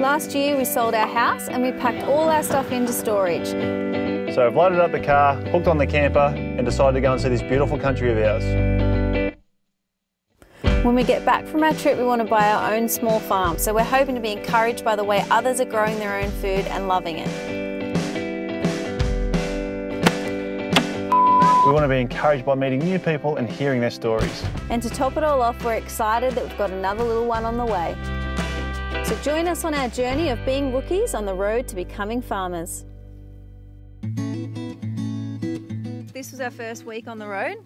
Last year we sold our house and we packed all our stuff into storage. So I've loaded up the car, hooked on the camper and decided to go and see this beautiful country of ours. When we get back from our trip, we want to buy our own small farm, so we're hoping to be encouraged by the way others are growing their own food and loving it. We want to be encouraged by meeting new people and hearing their stories. And to top it all off, we're excited that we've got another little one on the way. So join us on our journey of being rookies on the road to becoming farmers. This was our first week on the road.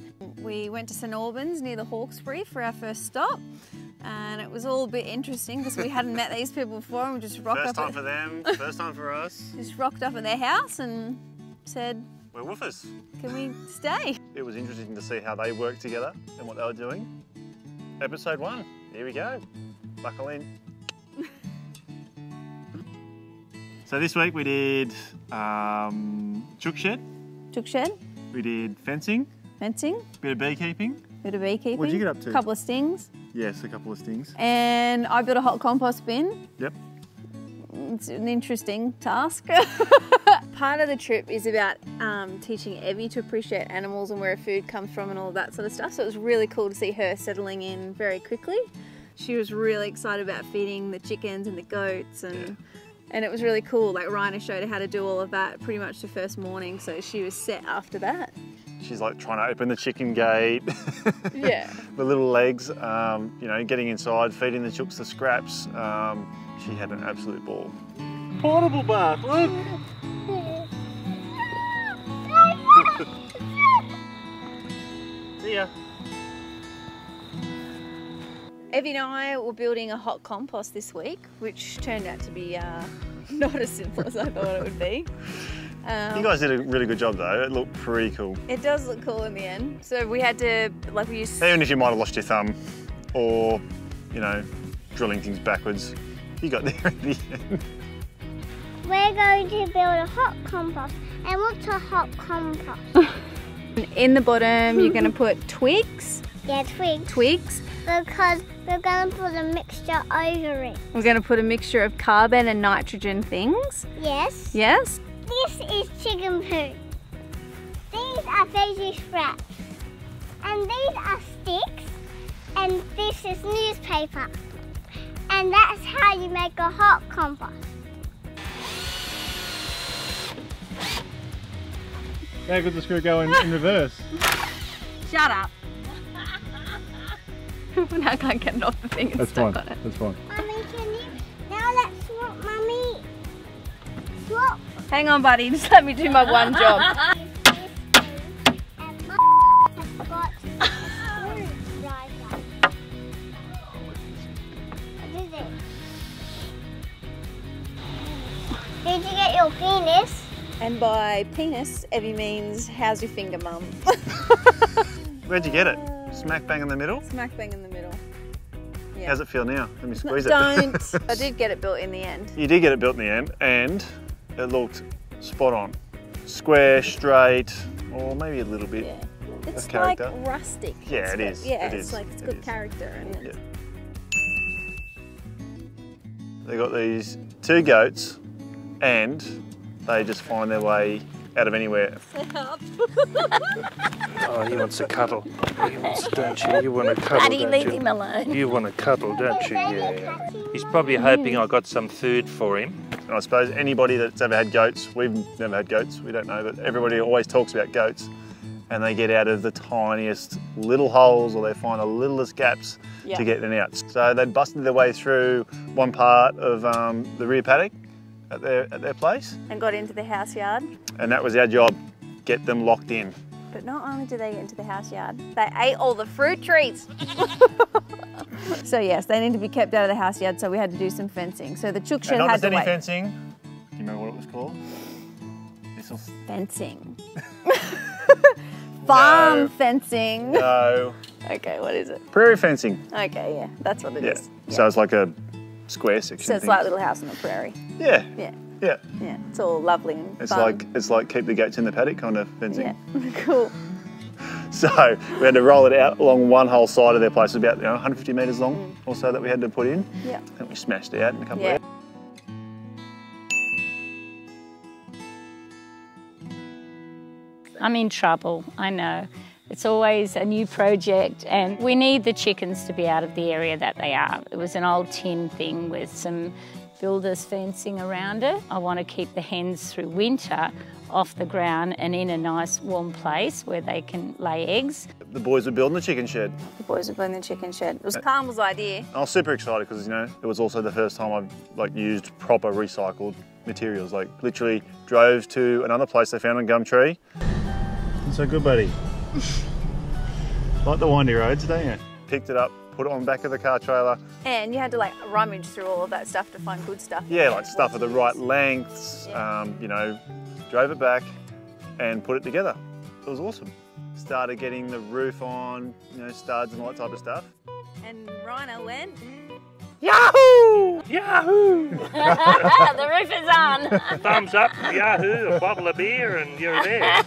We went to St Albans near the Hawkesbury for our first stop, and it was all a bit interesting because we hadn't met these people before, and we just rocked up. First time for them, first time for us. Just rocked up at their house and said, "We're woofers. Can we stay?" It was interesting to see how they worked together and what they were doing. Episode 1, here we go. Buckle in. So this week we did chook shed. Chook shed. We did fencing. Fencing. Bit of beekeeping. Bit of beekeeping. What did you get up to? A couple of stings. Yes, a couple of stings. And I built a hot compost bin. Yep. It's an interesting task. Part of the trip is about teaching Evie to appreciate animals and where her food comes from and all that sort of stuff. So it was really cool to see her settling in very quickly. She was really excited about feeding the chickens and the goats, and it was really cool. Like Rhina showed her how to do all of that pretty much the first morning, so she was set after that. She's like trying to open the chicken gate. Yeah. The little legs, you know, getting inside, feeding the chooks the scraps. She had an absolute ball. Portable bath, look! See ya. Evie and I were building a hot compost this week, which turned out to be not as simple as I thought it would be. You guys did a really good job though. It looked pretty cool. It does look cool in the end. So we had to, like, we used... Even if you might have lost your thumb or, you know, drilling things backwards, you got there at the end. We're going to build a hot compost. And what's a hot compost? In the bottom you're going to put twigs. Yeah, twigs. Twigs. Because we're going to put a mixture over it. We're going to put a mixture of carbon and nitrogen things. Yes. Yes. This is chicken poo. These are veggie scraps. And these are sticks. And this is newspaper. And that's how you make a hot compost. How could the screw go in reverse? Shut up. Now I can't get it off the thing and stuck on it. That's fine. Mummy, can you... Now let's swap, Mummy. Swap. Hang on, buddy. Just let me do my one job. Did you get your penis? And by penis, Evie means, how's your finger, Mum? Where'd you get it? Smack bang in the middle? Smack bang in the middle. Yeah. How's it feel now? Let me squeeze it. Don't. I did get it built in the end. You did get it built in the end, and it looked spot on. Square, straight, or maybe a little bit It's of character. like rustic. Yeah, it is. Yeah, it it's is. like it's got character. And yeah. They got these 2 goats, and they just find their way out of anywhere. Oh, he wants to cuddle. He wants, don't you? You want to cuddle, Daddy, don't leave you? him alone. You want to cuddle, don't you? Yeah. He's probably hoping I got some food for him. And I suppose anybody that's ever had goats, we've never had goats, we don't know, but everybody always talks about goats, and they get out of the tiniest little holes, or they find the littlest gaps to get in and out. So they busted their way through one part of the rear paddock at their place. And got into the house yard. And that was our job, get them locked in. But not only did they get into the house yard, they ate all the fruit trees. So yes, they need to be kept out of the house yard, so we had to do some fencing. So the chook shed had to wait. Not just any fencing. Do you remember what it was called? Fencing. Farm fencing. No. Okay, what is it? Prairie fencing. Okay, yeah, that's what it is. Yeah. So it's like a square section. So it's like a little house on the prairie. Yeah. Yeah. Yeah. Yeah, it's all lovely and it's fun. It's like keep the goats in the paddock kind of fencing. Yeah, cool. So we had to roll it out along one whole side of their place. It was about 150 metres long or so that we had to put in. Yeah. And we smashed it out in a couple of hours. I'm in trouble, I know. It's always a new project and we need the chickens to be out of the area that they are. It was an old tin thing with some builder's fencing around it. I want to keep the hens through winter off the ground and in a nice warm place where they can lay eggs. The boys were building the chicken shed. The boys were building the chicken shed. It was Carmel's idea. I was super excited because, you know, it was also the first time I've used proper recycled materials. Like literally drove to another place they found on Gumtree. It's so good, buddy. Like the windy roads, don't you? Picked it up, put it on the back of the car trailer. And you had to like rummage through all of that stuff to find good stuff. Yeah, like stuff of the right lengths, you know, drove it back and put it together. It was awesome. Started getting the roof on, you know, studs and all that type of stuff. And Rhino went, Yahoo! Yahoo! The roof is on. Thumbs up, Yahoo, a bottle of beer and you're there.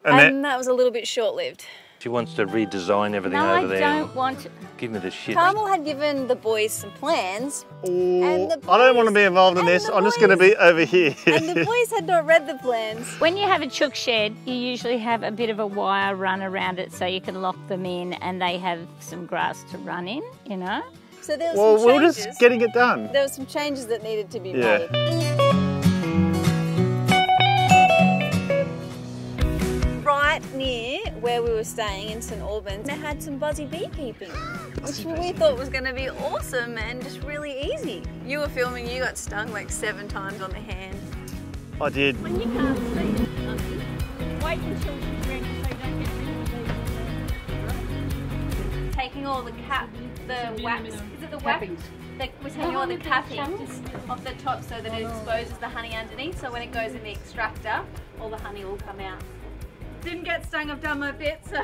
and that was a little bit short-lived. She wants to redesign everything over there. No, I don't want to. Give me the shit. Carmel had given the boys some plans. Oh, I don't want to be involved in this. I'm just going to be over here. And the boys had not read the plans. When you have a chook shed, you usually have a bit of a wire run around it so you can lock them in and they have some grass to run in, you know? So there was some we're changes. just getting it done. There were some changes that needed to be made. Right near where we were staying in St Albans, they had some buzzy beekeeping, which we thought was going to be awesome and just really easy. You were filming, you got stung like 7 times on the hand. I did. When you can't see it, wait until she's ready so you don't get rid of these. Taking all the wax, is it the wax? We're taking all the cappings off the top so that it exposes the honey underneath, so when it goes in the extractor, all the honey will come out. Didn't get stung, I've done my bit, so.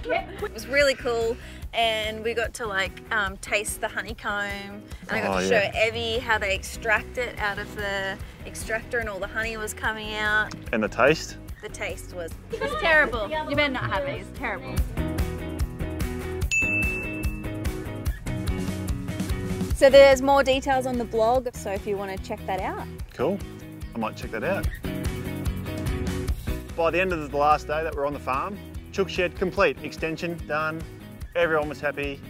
It was really cool, and we got to like taste the honeycomb, and I got to show Evie how they extract it out of the extractor and all the honey was coming out. And the taste? The taste was terrible. You better not have it, it's terrible. So there's more details on the blog, so if you want to check that out. Cool, I might check that out. By the end of the last day that we're on the farm, chook shed complete, extension done, everyone was happy.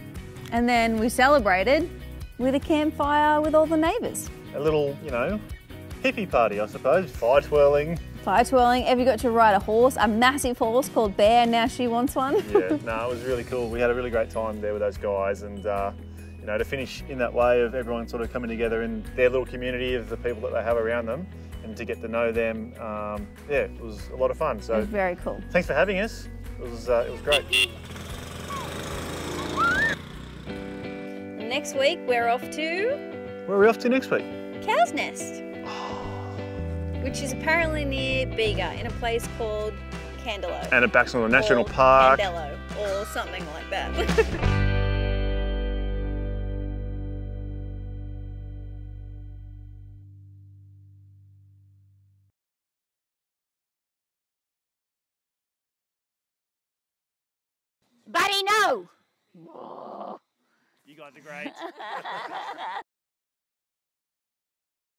And then we celebrated with a campfire with all the neighbours. A little, you know, hippie party, I suppose, fire twirling. Fire twirling, Evie got to ride a horse, a massive horse called Bear, now she wants one. Yeah, no, it was really cool. We had a really great time there with those guys, and you know, to finish in that way of everyone sort of coming together in their little community of the people that they have around them, and to get to know them, yeah, it was a lot of fun. So it was very cool. Thanks for having us. It was great. Next week we're off to... Where are we off to next week? Cow's Nest, which is apparently near Bega in a place called Candelo. And at Baxter National Park. Candelo, or something like that. Buddy, no! You guys are great.